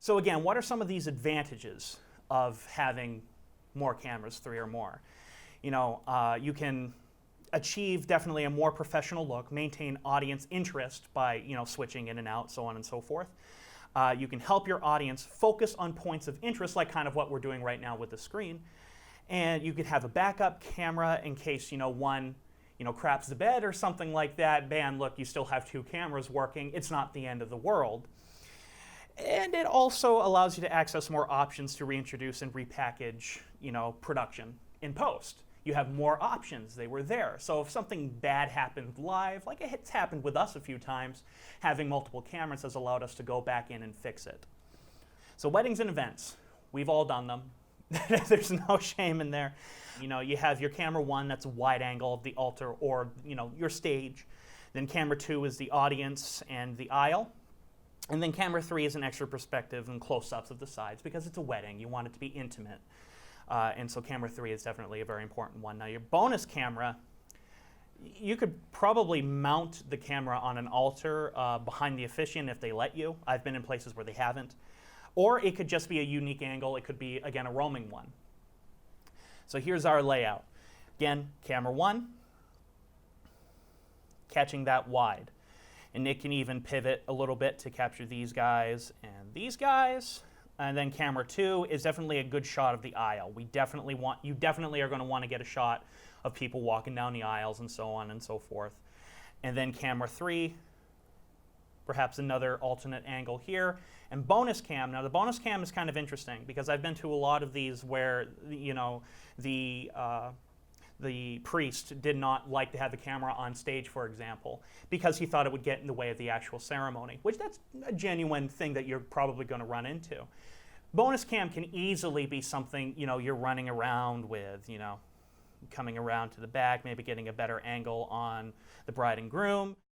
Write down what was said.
So again, what are some of these advantages of having more cameras, 3 or more? You can achieve definitely a more professional look, maintain audience interest by switching in and out, so on and so forth. You can help your audience focus on points of interest, like kind of what we're doing right now with the screen. And you could have a backup camera in case one craps the bed or something like that. Bam, look, you still have 2 cameras working. It's not the end of the world. And it also allows you to access more options to reintroduce and repackage production in post. You have more options. They were there. So if something bad happened live, like it's happened with us a few times, having multiple cameras has allowed us to go back in and fix it. So weddings and events, we've all done them. There's no shame in there. You have your camera 1, that's a wide angle of the altar or your stage. Then camera 2 is the audience and the aisle. And then camera 3 is an extra perspective and close-ups of the sides because it's a wedding. You want it to be intimate. And so camera 3 is definitely a very important one. Now your bonus camera, you could probably mount the camera on an altar behind the officiant if they let you. I've been in places where they haven't. Or it could just be a unique angle. It could be, again, a roaming one. So here's our layout. Again, camera 1, catching that wide. And it can even pivot a little bit to capture these guys and these guys. And then camera 2 is definitely a good shot of the aisle. You definitely are going to want to get a shot of people walking down the aisles and so on and so forth. And then camera 3, perhaps another alternate angle here. And bonus cam. Now the bonus cam is kind of interesting because I've been to a lot of these where the priest did not like to have the camera on stage, for example, because he thought it would get in the way of the actual ceremony, which that's a genuine thing that you're probably going to run into. Bonus cam can easily be something you're running around with, coming around to the back, maybe getting a better angle on the bride and groom.